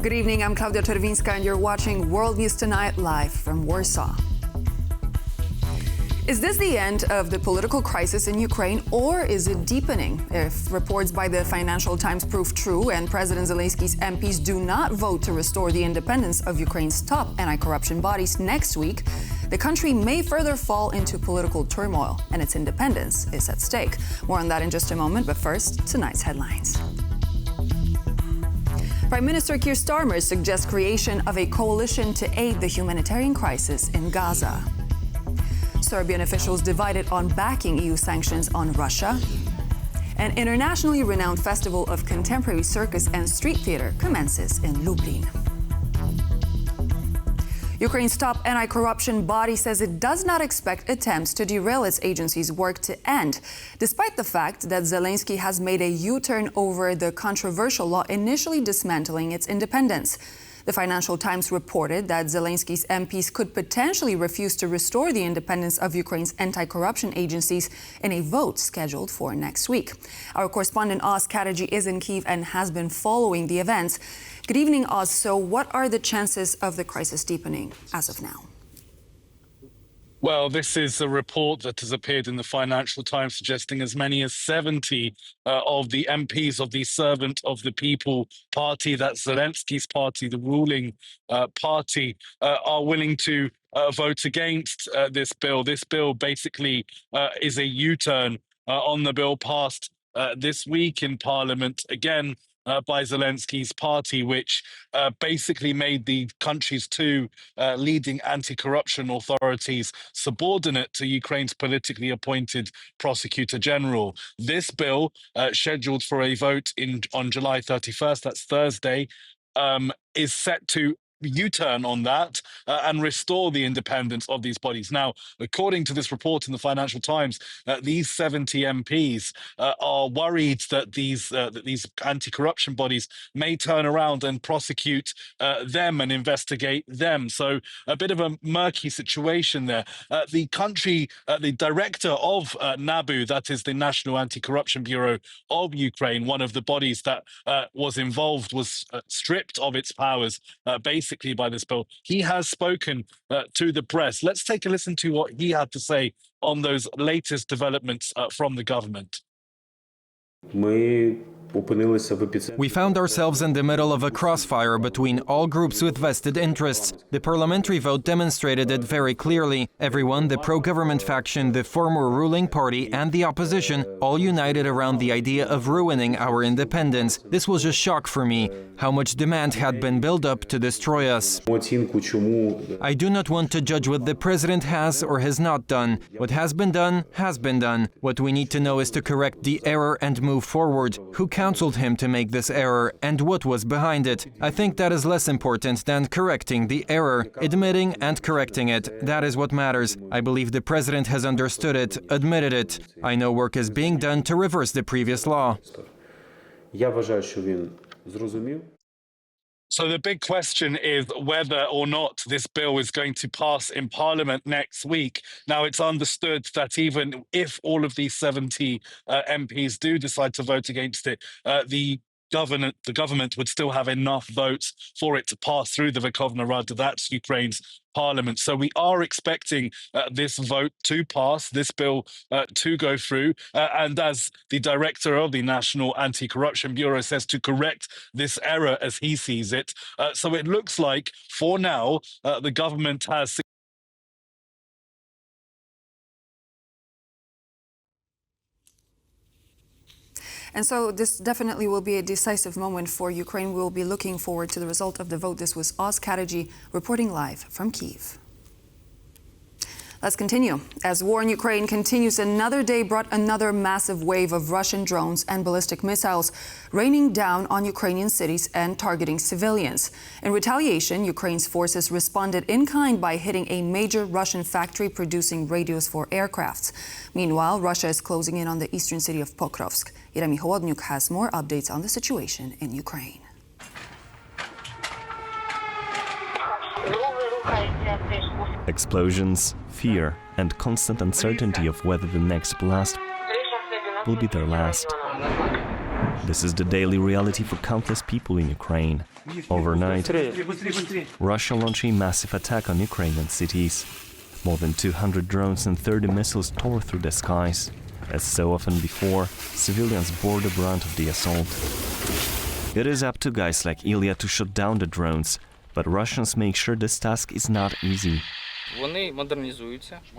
Good evening, I'm Klaudia Czerwińska and you're watching World News Tonight live from Warsaw. Is this the end of the political crisis in Ukraine, or is it deepening? If reports by the Financial Times prove true and President Zelensky's MPs do not vote to restore the independence of Ukraine's top anti-corruption bodies next week, the country may further fall into political turmoil and its independence is at stake. More on that in just a moment, but first, tonight's headlines. Prime Minister Keir Starmer suggests creation of a coalition to aid the humanitarian crisis in Gaza. Serbian officials divided on backing EU sanctions on Russia. An internationally renowned festival of contemporary circus and street theater commences in Lublin. Ukraine's top anti-corruption body says it does not expect attempts to derail its agency's work to end, despite the fact that Zelenskyy has made a U-turn over the controversial law initially dismantling its independence. The Financial Times reported that Zelenskyy's MPs could potentially refuse to restore the independence of Ukraine's anti-corruption agencies in a vote scheduled for next week. Our correspondent Oz Kataji is in Kyiv and has been following the events. Good evening, Oz. So what are the chances of the crisis deepening as of now? Well, this is a report that has appeared in the Financial Times suggesting as many as 70 of the MPs of the Servant of the People party, that's Zelenskyy's party, the ruling party, are willing to vote against this bill. This bill basically is a U-turn on the bill passed this week in Parliament, again, by Zelenskyy's party, which basically made the country's two leading anti-corruption authorities subordinate to Ukraine's politically appointed prosecutor general. This bill, scheduled for a vote on July 31st, that's Thursday, is set to U-turn on that and restore the independence of these bodies. Now, according to this report in the Financial Times, these 70 MPs are worried that these anti-corruption bodies may turn around and prosecute them and investigate them. So a bit of a murky situation there. The country, the director of NABU, that is the National Anti-Corruption Bureau of Ukraine, one of the bodies that was involved, was stripped of its powers basically by this bill. He has spoken to the press. Let's take a listen to what he had to say on those latest developments from the government. We found ourselves in the middle of a crossfire between all groups with vested interests. The parliamentary vote demonstrated it very clearly. Everyone, the pro-government faction, the former ruling party and the opposition, all united around the idea of ruining our independence. This was a shock for me, how much demand had been built up to destroy us. I do not want to judge what the president has or has not done. What has been done, has been done. What we need to know is to correct the error and move forward. Who counseled him to make this error and what was behind it? I think that is less important than correcting the error. Admitting and correcting it, that is what matters. I believe the president has understood it, admitted it. I know work is being done to reverse the previous law. So the big question is whether or not this bill is going to pass in Parliament next week. Now, it's understood that even if all of these 70 MPs do decide to vote against it, the government would still have enough votes for it to pass through the Verkhovna Rada, that's Ukraine's parliament. So we are expecting this vote to pass, this bill to go through, and as the director of the National Anti-Corruption Bureau says, to correct this error as he sees it. So it looks like, for now, the government has And so this definitely will be a decisive moment for Ukraine. We'll be looking forward to the result of the vote. This was Oz Kataji reporting live from Kyiv. Let's continue. As war in Ukraine continues, another day brought another massive wave of Russian drones and ballistic missiles raining down on Ukrainian cities and targeting civilians. In retaliation, Ukraine's forces responded in kind by hitting a major Russian factory producing radios for aircrafts. Meanwhile, Russia is closing in on the eastern city of Pokrovsk. Yeremi Holodnyuk has more updates on the situation in Ukraine. Explosions, fear, and constant uncertainty of whether the next blast will be their last. This is the daily reality for countless people in Ukraine. Overnight, Russia launched a massive attack on Ukrainian cities. More than 200 drones and 30 missiles tore through the skies. As so often before, civilians bore the brunt of the assault. It is up to guys like Ilya to shut down the drones, but Russians make sure this task is not easy.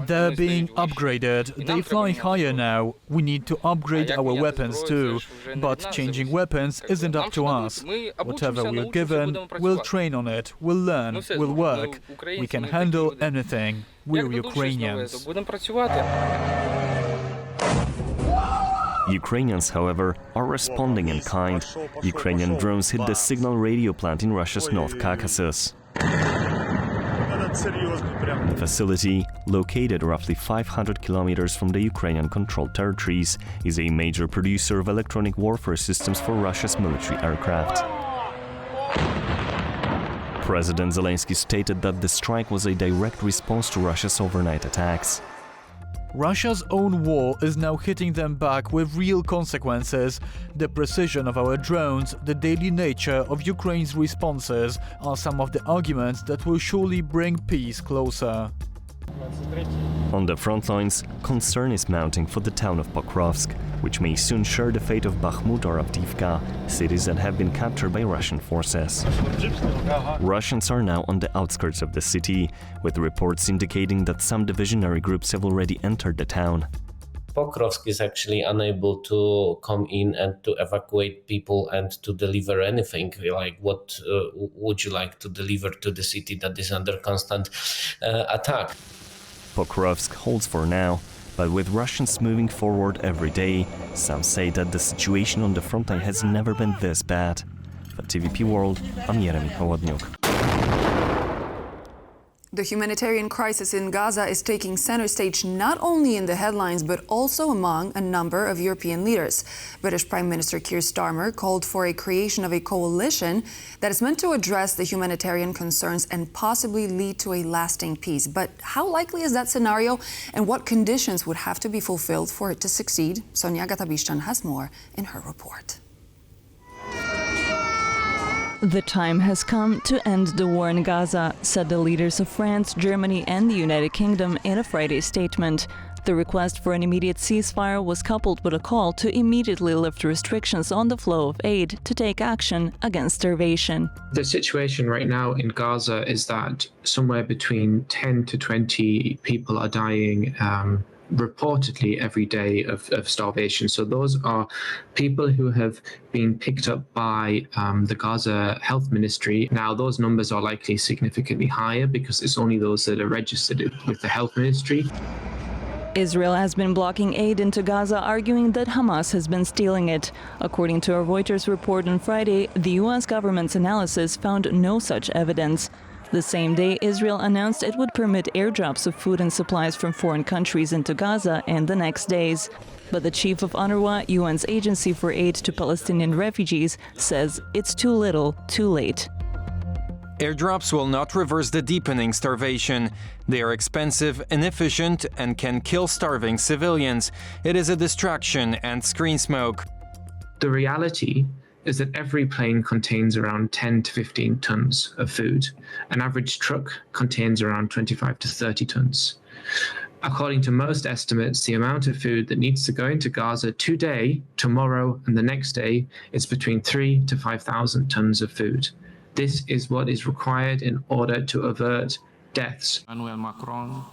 They're being upgraded. They fly higher now. We need to upgrade our weapons too. But changing weapons isn't up to us. Whatever we're given, we'll train on it, we'll learn, we'll work. We can handle anything. We're Ukrainians. Ukrainians, however, are responding in kind. Ukrainian drones hit the signal radio plant in Russia's North Caucasus. The facility, located roughly 500 kilometers from the Ukrainian-controlled territories, is a major producer of electronic warfare systems for Russia's military aircraft. President Zelenskyy stated that the strike was a direct response to Russia's overnight attacks. Russia's own war is now hitting them back with real consequences. The precision of our drones, the daily nature of Ukraine's responses are some of the arguments that will surely bring peace closer. On the front lines, concern is mounting for the town of Pokrovsk, which may soon share the fate of Bakhmut or Avdiivka, cities that have been captured by Russian forces. Russians are now on the outskirts of the city, with reports indicating that some divisionary groups have already entered the town. Pokrovsk is actually unable to come in and to evacuate people and to deliver anything. Like, what would you like to deliver to the city that is under constant attack? Pokrovsk holds for now, but with Russians moving forward every day, some say that the situation on the front line has never been this bad. For TVP World, I'm Jeremy Hołodniuk. The humanitarian crisis in Gaza is taking center stage not only in the headlines but also among a number of European leaders. British Prime Minister Keir Starmer called for a creation of a coalition that is meant to address the humanitarian concerns and possibly lead to a lasting peace. But how likely is that scenario, and what conditions would have to be fulfilled for it to succeed? Sonia Gatabishchan has more in her report. The time has come to end the war in Gaza, said the leaders of France, Germany and the United Kingdom in a Friday statement. The request for an immediate ceasefire was coupled with a call to immediately lift restrictions on the flow of aid to take action against starvation. The situation right now in Gaza is that somewhere between 10 to 20 people are dying reportedly every day of starvation. So those are people who have been picked up by the Gaza Health Ministry. Now, those numbers are likely significantly higher because it's only those that are registered with the Health Ministry. Israel has been blocking aid into Gaza, arguing that Hamas has been stealing it. According to a Reuters report on Friday, the U.S. government's analysis found no such evidence. The same day, Israel announced it would permit airdrops of food and supplies from foreign countries into Gaza in the next days. But the chief of UNRWA, UN's agency for aid to Palestinian refugees, says it's too little, too late. Airdrops will not reverse the deepening starvation. They are expensive, inefficient, and can kill starving civilians. It is a distraction and screen smoke. The reality is that every plane contains around 10 to 15 tons of food. An average truck contains around 25 to 30 tons. According to most estimates, the amount of food that needs to go into Gaza today, tomorrow, and the next day is between 3,000 to 5,000 tons of food. This is what is required in order to avert deaths.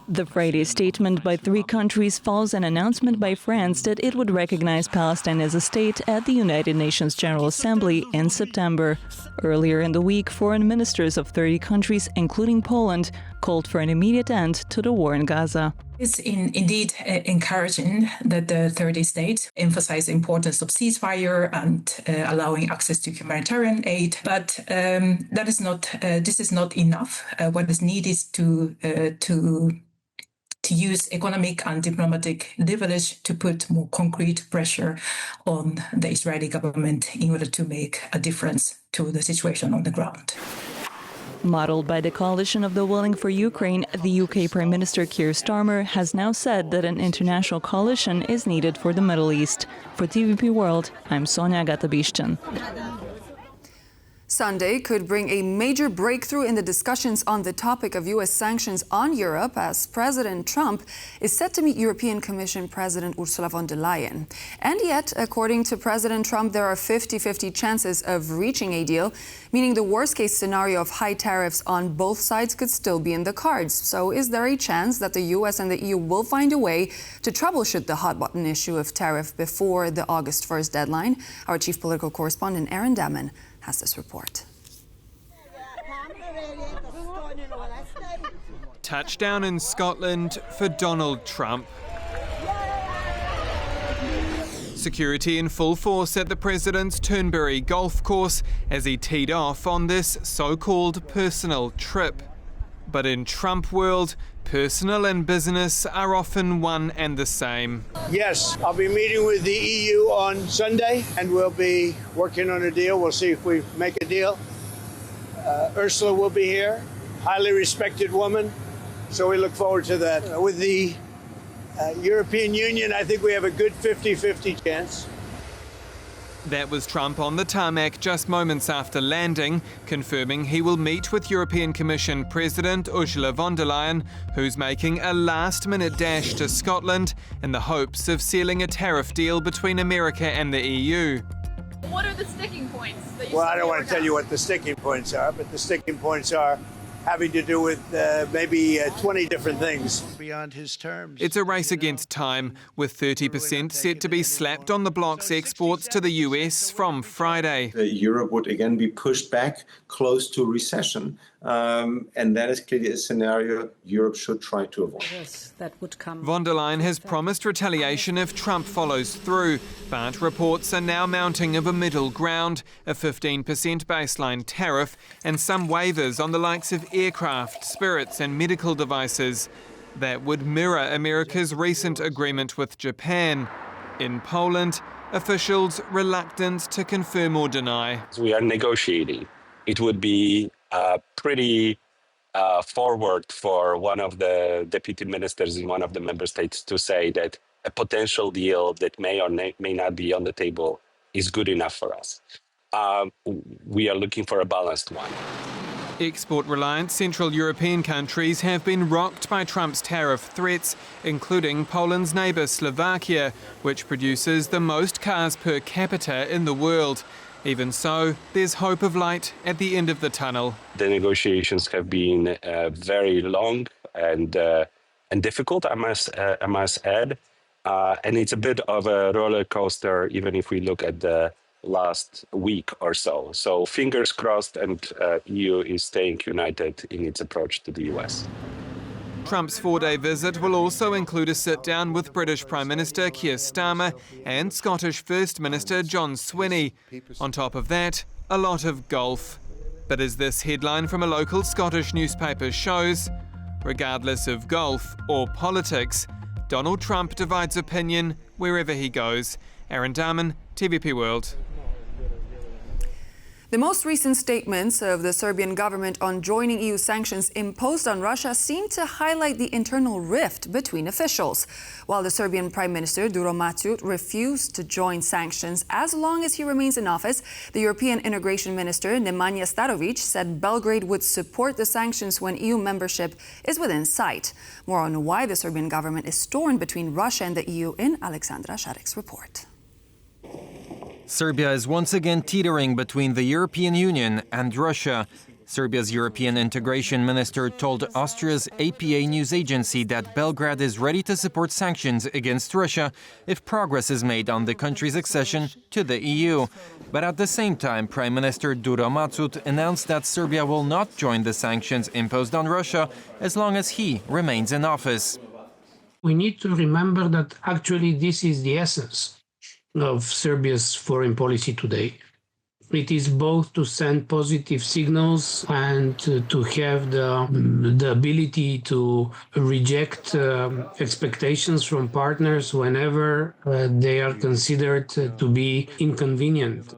The Friday statement by three countries follows an announcement by France that it would recognize Palestine as a state at the United Nations General Assembly in September. Earlier in the week, foreign ministers of 30 countries, including Poland, called for an immediate end to the war in Gaza. It's indeed encouraging that the 30 states emphasize the importance of ceasefire and allowing access to humanitarian aid. But this is not enough. What is needed is to use economic and diplomatic leverage to put more concrete pressure on the Israeli government in order to make a difference to the situation on the ground. Modelled by the Coalition of the Willing for Ukraine, the UK Prime Minister Keir Starmer has now said that an international coalition is needed for the Middle East. For TVP World, I'm Sonia Gatabishchan. Sunday could bring a major breakthrough in the discussions on the topic of U.S. sanctions on Europe, as President Trump is set to meet European Commission President Ursula von der Leyen. And yet, according to President Trump, there are 50-50 chances of reaching a deal, meaning the worst-case scenario of high tariffs on both sides could still be in the cards. So is there a chance that the U.S. and the EU will find a way to troubleshoot the hot-button issue of tariff before the August 1st deadline? Our chief political correspondent, Aaron Damon, has this report. Touchdown in Scotland for Donald Trump. Security in full force at the president's Turnberry golf course as he teed off on this so-called personal trip. But in Trump world, personal and business are often one and the same. Yes, I'll be meeting with the EU on Sunday and we'll be working on a deal. We'll see if we make a deal. Ursula will be here, highly respected woman, so we look forward to that. With the European Union, I think we have a good 50-50 chance. That was Trump on the tarmac just moments after landing, confirming he will meet with European Commission President Ursula von der Leyen, who's making a last-minute dash to Scotland in the hopes of sealing a tariff deal between America and the EU. What are the sticking points that you Well, I don't want to tell you what the sticking points are, but the sticking points are having to do with maybe 20 different things. Beyond his terms. It's a race against time, with 30% set to be slapped on the bloc's exports to the US from Friday. Europe would again be pushed back close to recession. And that is clearly a scenario Europe should try to avoid. Yes, that would come. Von der Leyen has promised retaliation if Trump follows through, but reports are now mounting of a middle ground, a 15% baseline tariff, and some waivers on the likes of aircraft, spirits and medical devices. That would mirror America's recent agreement with Japan. In Poland, officials reluctant to confirm or deny. We are negotiating. It would be pretty forward for one of the deputy ministers in one of the member states to say that a potential deal that may or may not be on the table is good enough for us. We are looking for a balanced one. Export-reliant Central European countries have been rocked by Trump's tariff threats, including Poland's neighbour Slovakia, which produces the most cars per capita in the world. Even so, there's hope of light at the end of the tunnel. The negotiations have been very long and difficult, I must add. And it's a bit of a roller coaster, even if we look at the last week or so. So fingers crossed, and EU is staying united in its approach to the US. Trump's 4-day visit will also include a sit-down with British Prime Minister Keir Starmer and Scottish First Minister John Swinney. On top of that, a lot of golf. But as this headline from a local Scottish newspaper shows, regardless of golf or politics, Donald Trump divides opinion wherever he goes. Aaron Darman, TVP World. The most recent statements of the Serbian government on joining EU sanctions imposed on Russia seem to highlight the internal rift between officials. While the Serbian Prime Minister Đuro Matić refused to join sanctions as long as he remains in office, the European Integration Minister Nemanja Starović said Belgrade would support the sanctions when EU membership is within sight. More on why the Serbian government is torn between Russia and the EU in Alexandra Szarek's report. Serbia is once again teetering between the European Union and Russia. Serbia's European Integration Minister told Austria's APA news agency that Belgrade is ready to support sanctions against Russia if progress is made on the country's accession to the EU. But at the same time, Prime Minister Đuro Matić announced that Serbia will not join the sanctions imposed on Russia as long as he remains in office. We need to remember that actually this is the essence of Serbia's foreign policy today. It is both to send positive signals and to have the ability to reject expectations from partners whenever they are considered to be inconvenient.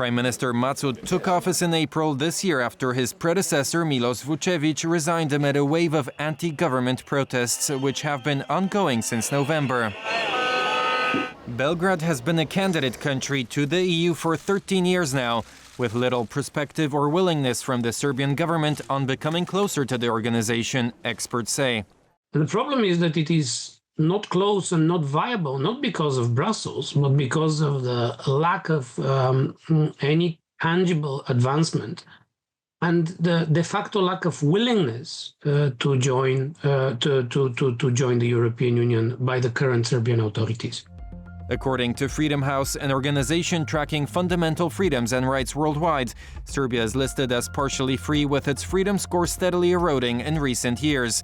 Prime Minister Matsud took office in April this year after his predecessor Milos Vučević resigned amid a wave of anti-government protests which have been ongoing since November. Belgrade has been a candidate country to the EU for 13 years now, with little perspective or willingness from the Serbian government on becoming closer to the organization, experts say. The problem is that it is not close and not viable, not because of Brussels, but because of the lack of any tangible advancement and the de facto lack of willingness to join the European Union by the current Serbian authorities. According to Freedom House, an organization tracking fundamental freedoms and rights worldwide, Serbia is listed as partially free, with its freedom score steadily eroding in recent years.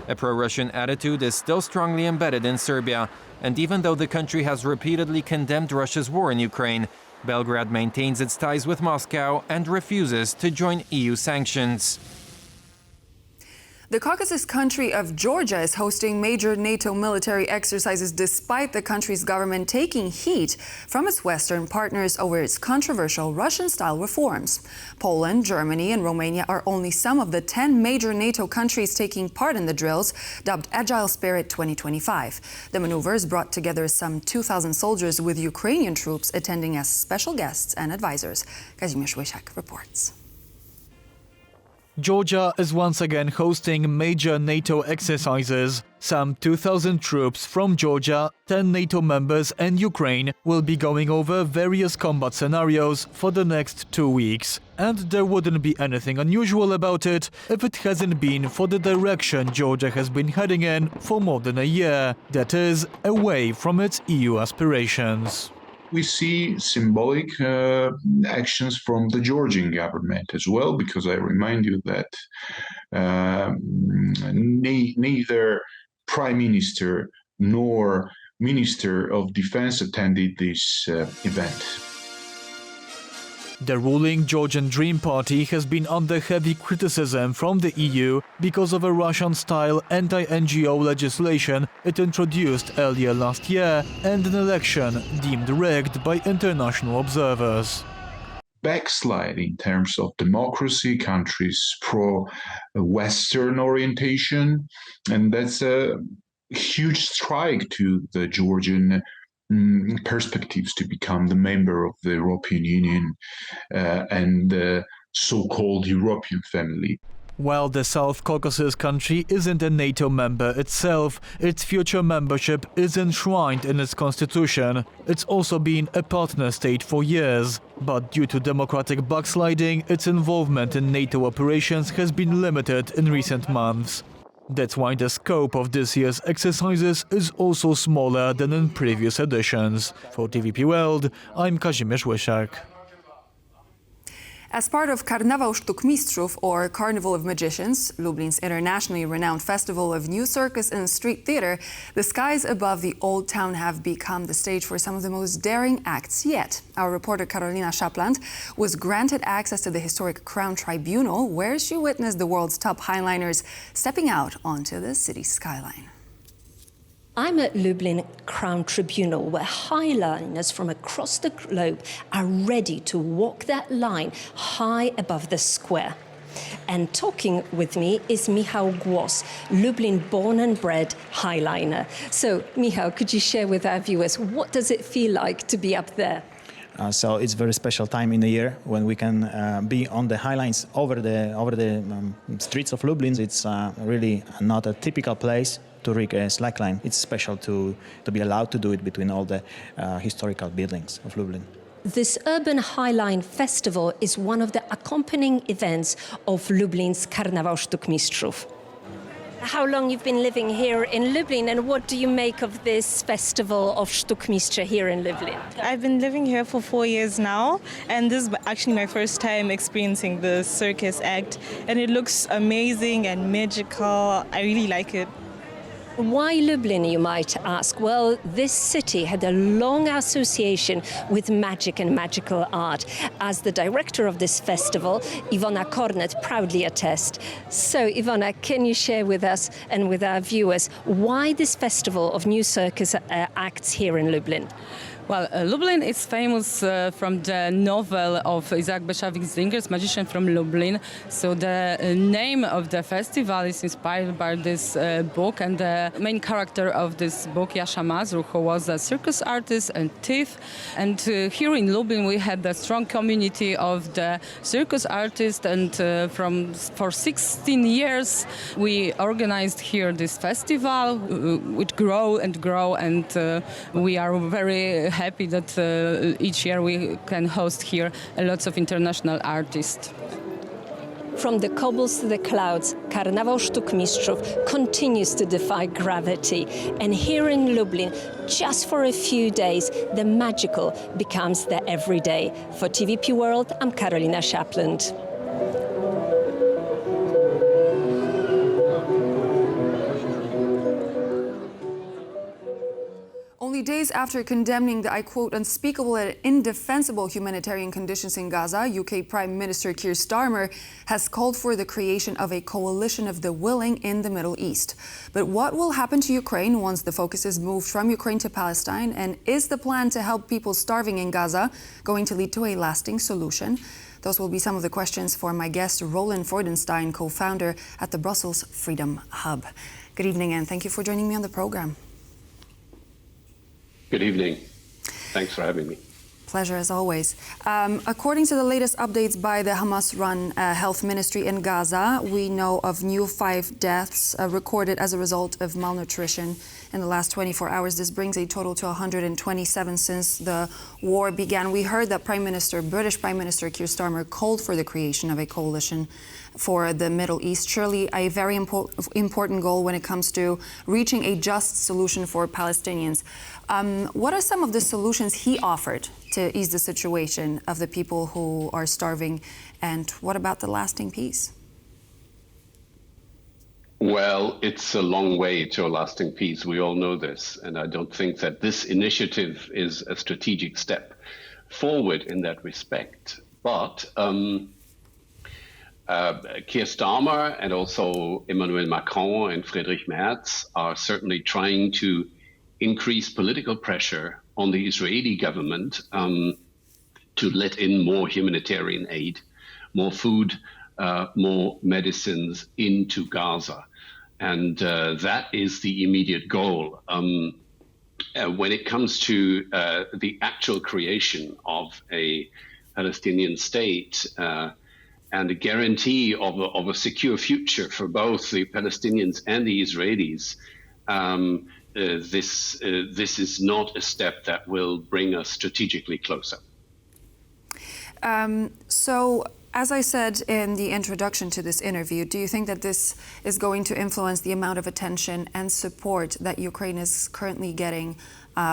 A pro-Russian attitude is still strongly embedded in Serbia, and even though the country has repeatedly condemned Russia's war in Ukraine, Belgrade maintains its ties with Moscow and refuses to join EU sanctions. The Caucasus country of Georgia is hosting major NATO military exercises despite the country's government taking heat from its Western partners over its controversial Russian-style reforms. Poland, Germany and Romania are only some of the 10 major NATO countries taking part in the drills, dubbed Agile Spirit 2025. The maneuvers brought together some 2,000 soldiers, with Ukrainian troops attending as special guests and advisors. Kazimierz Łysiak reports. Georgia is once again hosting major NATO exercises. Some 2,000 troops from Georgia, 10 NATO members and Ukraine will be going over various combat scenarios for the next 2 weeks. And there wouldn't be anything unusual about it if it hasn't been for the direction Georgia has been heading in for more than a year, that is, away from its EU aspirations. We see symbolic actions from the Georgian government as well, because I remind you that neither Prime Minister nor Minister of Defense attended this event. The ruling Georgian Dream Party has been under heavy criticism from the EU because of a Russian-style anti-NGO legislation it introduced earlier last year and an election deemed rigged by international observers. Backslide in terms of democracy, countries pro-Western orientation, and that's a huge strike to the Georgian perspectives to become the member of the European Union and the so-called European family. While the South Caucasus country isn't a NATO member itself, its future membership is enshrined in its constitution. It's also been a partner state for years, but due to democratic backsliding, its involvement in NATO operations has been limited in recent months. That's why the scope of this year's exercises is also smaller than in previous editions. For TVP World, I'm Kazimierz Łysiak. As part of Carnival Sztuk Mistrzów, or Carnival of Magicians, Lublin's internationally renowned festival of new circus and street theater, the skies above the old town have become the stage for some of the most daring acts yet. Our reporter Karolina Szapland was granted access to the historic Crown Tribunal, where she witnessed the world's top highliners stepping out onto the city's skyline. I'm at Lublin Crown Tribunal, where highliners from across the globe are ready to walk that line high above the square. And talking with me is Michał Głos, Lublin born and bred highliner. So, Michał, could you share with our viewers, what does it feel like to be up there? So it's a very special time in the year when we can be on the highlines over the streets of Lublin. It's really not a typical place to rig a slackline. It's special to be allowed to do it between all the historical buildings of Lublin. This Urban Highline Festival is one of the accompanying events of Lublin's Carnival Sztuk Mistrzów. How long you've been living here in Lublin, and what do you make of this festival of Sztukmistrze here in Lublin? I've been living here for 4 years now, and this is actually my first time experiencing the circus act, and it looks amazing and magical. I really like it. Why Lublin, you might ask? Well, this city had a long association with magic and magical art, as the director of this festival, Iwona Kornet, proudly attests. So, Iwona, can you share with us and with our viewers why this festival of new circus acts here in Lublin? Well, Lublin is famous from the novel of Isaac Bashevis Zinger's Magician from Lublin. So the name of the festival is inspired by this book, and the main character of this book, Jascha Mazur, who was a circus artist and thief. And here in Lublin we had a strong community of the circus artists, and for 16 years we organized here this festival, which grow, and we are very happy that each year we can host here lots of international artists. From the cobbles to the clouds, Carnaval Sztukmistrzów continues to defy gravity. And here in Lublin, just for a few days, the magical becomes the everyday. For TVP World, I'm Karolina Shapland. Only days after condemning the, I quote, unspeakable and indefensible humanitarian conditions in Gaza, UK Prime Minister Keir Starmer has called for the creation of a coalition of the willing in the Middle East. But what will happen to Ukraine once the focus is moved from Ukraine to Palestine? And is the plan to help people starving in Gaza going to lead to a lasting solution? Those will be some of the questions for my guest, Roland Freudenstein, co-founder at the Brussels Freedom Hub. Good evening, and thank you for joining me on the program. Good evening. Thanks for having me. Pleasure as always. According to the latest updates by the Hamas-run health ministry in Gaza, we know of new 5 deaths recorded as a result of malnutrition in the last 24 hours. This brings a total to 127 since the war began. We heard that British Prime Minister Keir Starmer called for the creation of a coalition for the Middle East, surely a very important goal when it comes to reaching a just solution for Palestinians. What are some of the solutions he offered to ease the situation of the people who are starving, and what about the lasting peace? Well, it's a long way to a lasting peace. We all know this, and I don't think that this initiative is a strategic step forward in that respect. But Keir Starmer and also Emmanuel Macron and Friedrich Merz are certainly trying to increase political pressure on the Israeli government to let in more humanitarian aid, more food, more medicines into Gaza. And that is the immediate goal. When it comes to the actual creation of a Palestinian state, and a guarantee of a secure future for both the Palestinians and the Israelis, this is not a step that will bring us strategically closer. So, as I said in the introduction to this interview, do you think that this is going to influence the amount of attention and support that Ukraine is currently getting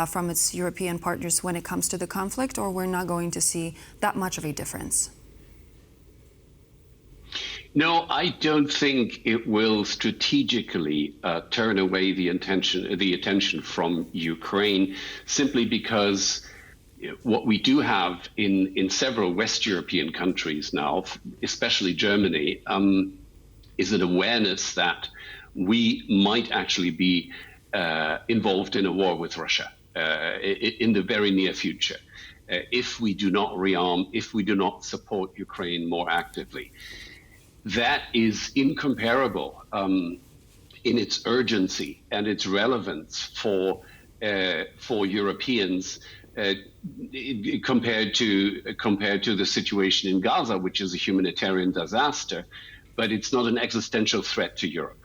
from its European partners when it comes to the conflict, or we're not going to see that much of a difference? No, I don't think it will strategically turn away the attention from Ukraine, simply because what we do have in several West European countries now, especially Germany, is an awareness that we might actually be involved in a war with Russia in the very near future, if we do not rearm, if we do not support Ukraine more actively. That is incomparable in its urgency and its relevance for Europeans compared to the situation in Gaza, which is a humanitarian disaster, but it's not an existential threat to Europe.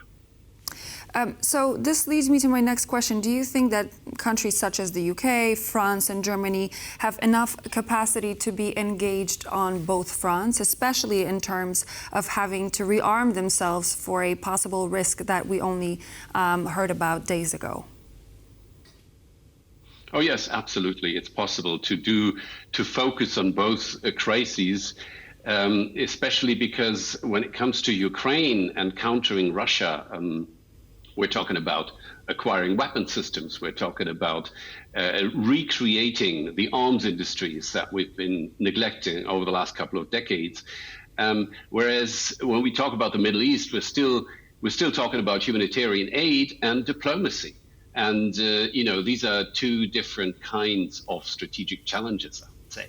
So this leads me to my next question. Do you think that countries such as the UK, France and Germany have enough capacity to be engaged on both fronts, especially in terms of having to rearm themselves for a possible risk that we only heard about days ago? Oh, yes, absolutely. It's possible to focus on both crises, especially because when it comes to Ukraine and countering Russia, we're talking about acquiring weapon systems. We're talking about recreating the arms industries that we've been neglecting over the last couple of decades. Whereas when we talk about the Middle East, we're still talking about humanitarian aid and diplomacy. And, these are two different kinds of strategic challenges, I would say.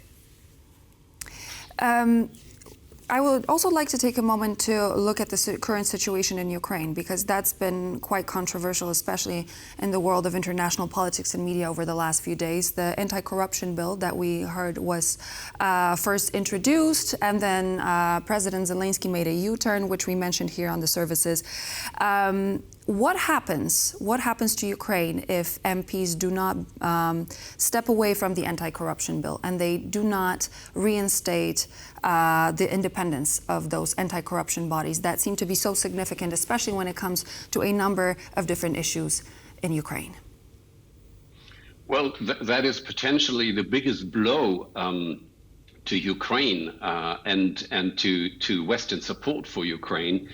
I would also like to take a moment to look at the current situation in Ukraine, because that's been quite controversial, especially in the world of international politics and media over the last few days. The anti-corruption bill that we heard was first introduced, and then President Zelenskyy made a U-turn, which we mentioned here on the services. What happens to Ukraine if MPs do not step away from the anti-corruption bill and they do not reinstate the independence of those anti-corruption bodies that seem to be so significant, especially when it comes to a number of different issues in Ukraine? Well, that is potentially the biggest blow to Ukraine and to Western support for Ukraine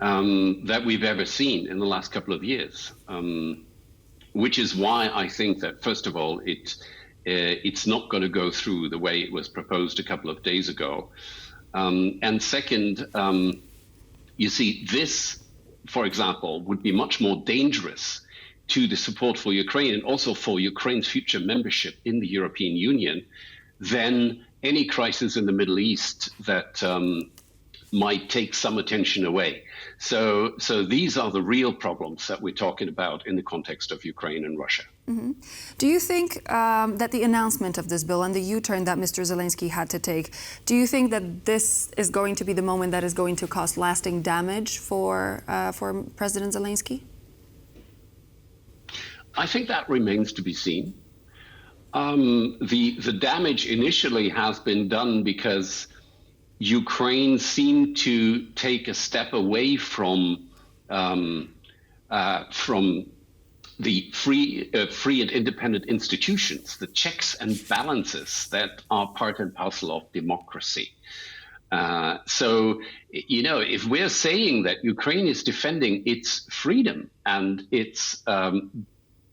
that we've ever seen in the last couple of years, which is why I think that, first of all, it's not going to go through the way it was proposed a couple of days ago. And second, you see, this, for example, would be much more dangerous to the support for Ukraine and also for Ukraine's future membership in the European Union than any crisis in the Middle East that might take some attention away. So these are the real problems that we're talking about in the context of Ukraine and Russia. Mm-hmm. Do you think that the announcement of this bill and the U-turn that Mr. Zelenskyy had to take, do you think that this is going to be the moment that is going to cause lasting damage for President Zelenskyy? I think that remains to be seen. The damage initially has been done because Ukraine seemed to take a step away from the free and independent institutions, the checks and balances that are part and parcel of democracy. So, if we're saying that Ukraine is defending its freedom and its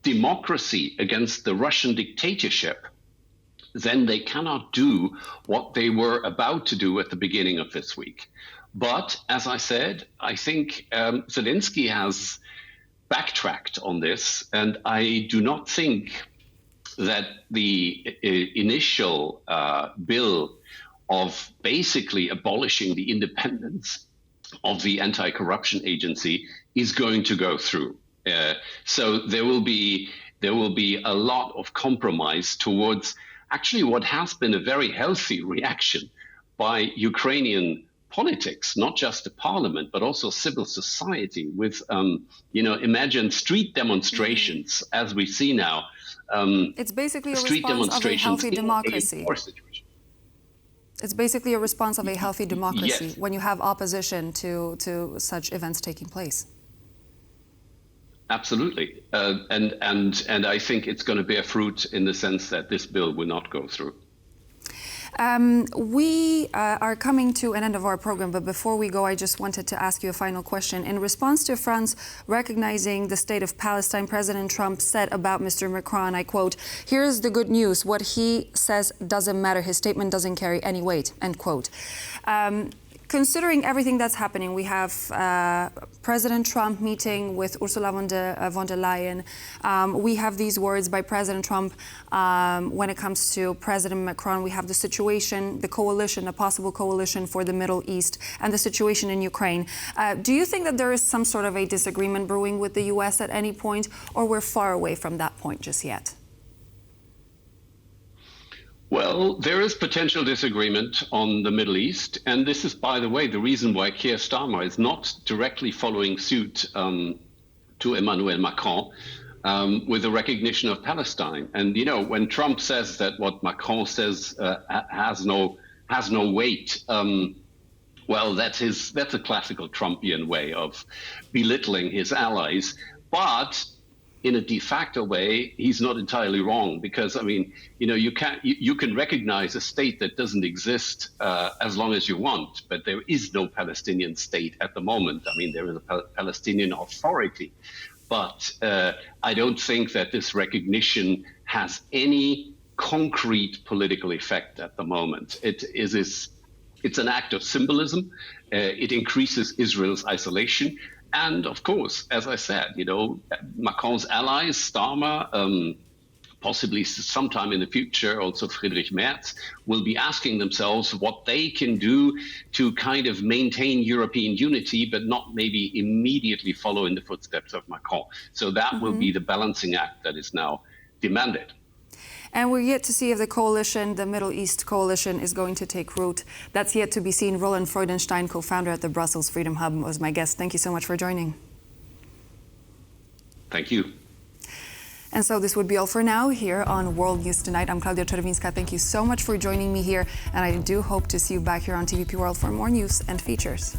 democracy against the Russian dictatorship, then they cannot do what they were about to do at the beginning of this week. But as I said, I think Zelenskyy has backtracked on this, and I do not think that the initial bill of basically abolishing the independence of the anti-corruption agency is going to go through. So there will be a lot of compromise towards actually what has been a very healthy reaction by Ukrainian politics, not just the parliament, but also civil society with, imagine street demonstrations as we see now. It's basically a response of a healthy democracy. It's basically a response of a healthy democracy, yes, when you have opposition to such events taking place. Absolutely. And I think it's going to bear fruit in the sense that this bill will not go through. We are coming to an end of our program, but before we go, I just wanted to ask you a final question. In response to France recognizing the state of Palestine, President Trump said about Mr. Macron, I quote, "Here's the good news. What he says doesn't matter. His statement doesn't carry any weight," end quote. Considering everything that's happening, we have President Trump meeting with Ursula von der Leyen. We have these words by President Trump when it comes to President Macron. We have the situation, the coalition, a possible coalition for the Middle East, and the situation in Ukraine. Do you think that there is some sort of a disagreement brewing with the U.S. at any point, or we're far away from that point just yet? Well, there is potential disagreement on the Middle East. And this is, by the way, the reason why Keir Starmer is not directly following suit to Emmanuel Macron with the recognition of Palestine. And, when Trump says that what Macron says has no weight, well, that's a classical Trumpian way of belittling his allies. But in a de facto way, he's not entirely wrong, because you can recognize a state that doesn't exist as long as you want, but there is no Palestinian state at the moment. There is a Palestinian Authority, but I don't think that this recognition has any concrete political effect at the moment. It's an act of symbolism. It increases Israel's isolation. And of course, as I said, Macron's allies, Starmer, possibly sometime in the future, also Friedrich Merz, will be asking themselves what they can do to kind of maintain European unity, but not maybe immediately follow in the footsteps of Macron. So that will be the balancing act that is now demanded. And we're yet to see if the coalition, the Middle East coalition, is going to take root. That's yet to be seen. Roland Freudenstein, co-founder at the Brussels Freedom Hub, was my guest. Thank you so much for joining. Thank you. And so this would be all for now here on World News Tonight. I'm Klaudia Czerwińska. Thank you so much for joining me here. And I do hope to see you back here on TVP World for more news and features.